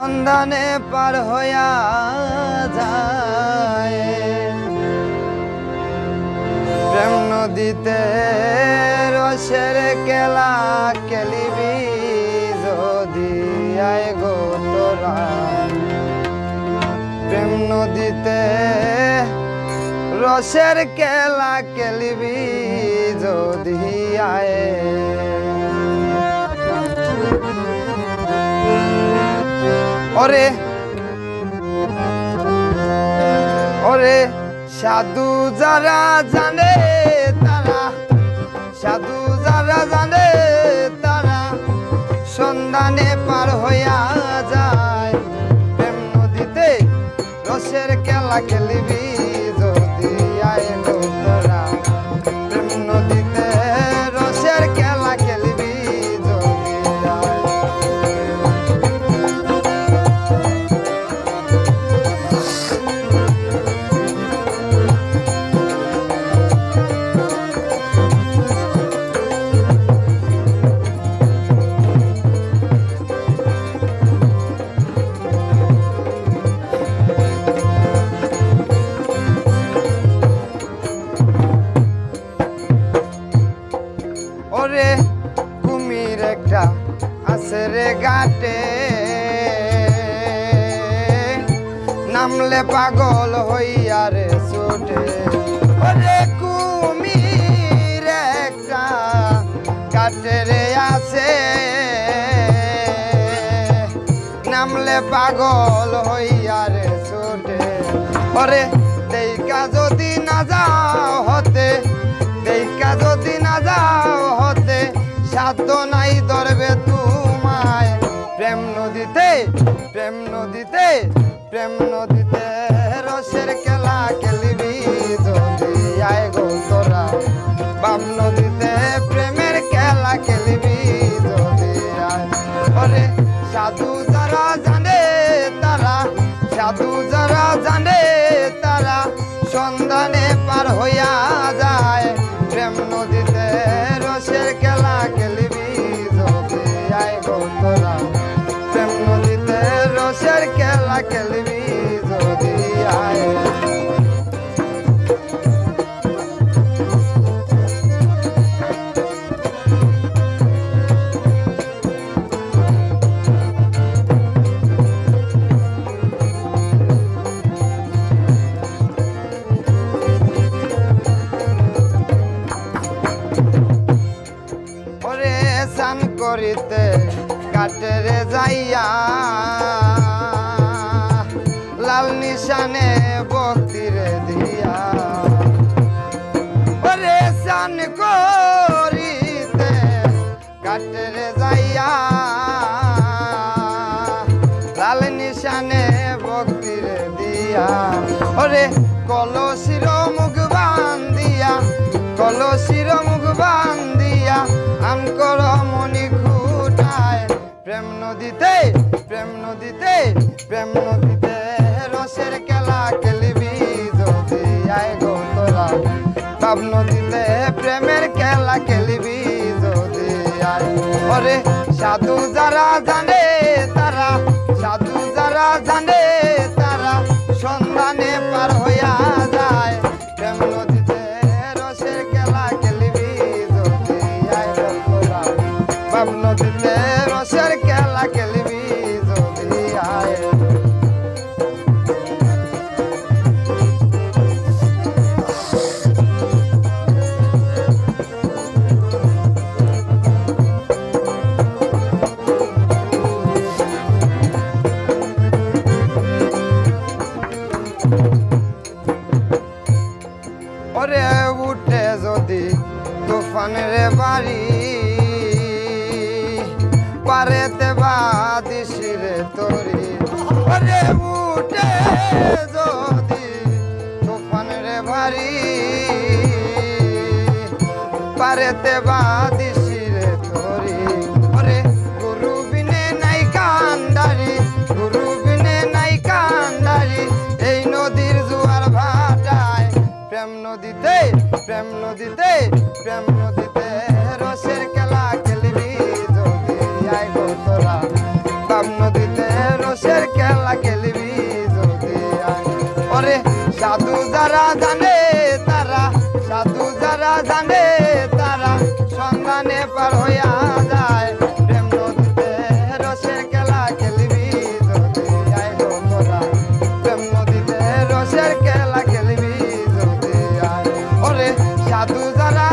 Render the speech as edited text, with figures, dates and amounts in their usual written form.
সন্ধানে পার হইয়া যায় প্রেম নদীতে রসের কেলা খেলিবি যদি আয় গো তোরা প্রেম নদীতে রসের কেলা খেলিবি যদি আয় ওরে ওরে সাধু যারা জানে তারা সাধু যারা জানে তারা সন্ধানে পার হইয়া যায় প্রেম নদীতে রসের খেলা খেলিবি যদি আয় গো তোরা প্রেম নদীতে রসের খেলা খেলিবি যদি আয় ওরে কুমির একটা আছে রে ঘাটে নামলে পাগল হইয়া রে ছুটে ওরে কুমির একটা ঘাটে রে আছে নামলে পাগল হইয়া রে ছুটে ওরে দেখা যদি না যাও হতে দেখা যদি না যাও হতে সাধ্য নাই ধরবে তোমায় প্রেম নদীতে প্রেম নদীতে প্রেম নদীতে রসের খেলা খেলিবি যদি আয় গো তোরা বাম নদীতে প্রেমের খেলা খেলিবি যদি আয় ওরে সাধু যারা জানে তারা সাধু যারা জানে তারা সন্ধানে পার হইয়া যায় প্রেম নদীতে রসের খেলা খেলিবি যদি আয় গো তোরা প্রেম নদীতে রসের খেলা খেলিবি যদি আয় স্নান করিতে কাটেরে যাইয়া লাল নিশানে ভক্তিরে দিয়া ওরে স্নান করিতে কাটেরে যাইয়া লাল নিশানে ভক্তিরে দিয়া ওরে কলসির মুখ বান্ধিয়া কলসির মুখ বান্ধিয়া আম কর মনি খুটায় প্রেম নদীতে প্রেম নদীতে প্রেম নদীতে রসের খেলা খেলিবি যদি আয় গো তোরা বাব নদীতে প্রেমের খেলা খেলিবি যদি আয় ওরে সাধু যারা জানে তারা সাধু যারা জানে তারা সন্ধানে পার হইয়া যায় প্রেম নদীতে রসের খেলা খেলিবি যদি আয় গো তোরা বাব নদীতে রসের খেলা খেলিবি যদি আয় ওরে উঠে যদি তুফানের বাড়ি পারেতে বাদিসিরে তরি ওরে উঠে যদি তুফানের বাড়ি পারেতে বাদিসিরে তরি ওরে গুরু বিনে নাই কান্ডারি গুরু বিনে নাই কান্ডারি এই নদীর জোয়ার ভাটায় প্রেম নদীতে প্রেম নদীতে প্রেম নদীতে রসের খেলা খেলিবি যদি আয় গো তোরা বাম নদীতে রসের যারা জানে তারা, সাধু যারা জানে তারা সন্ধানে পার হইয়া যায়। প্রেম নদীতে রসের খেলা খেলবি যদি আয় গো তোরা, প্রেম নদীতে রসের খেলা খেলবি যদি আয়। ওরে সাধু যারা